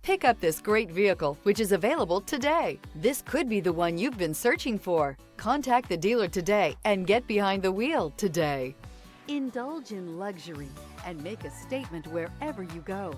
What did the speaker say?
Pick up this great vehicle, which is available today. This could be the one you've been searching for. Contact the dealer today and get behind the wheel today. Indulge in luxury and make a statement wherever you go.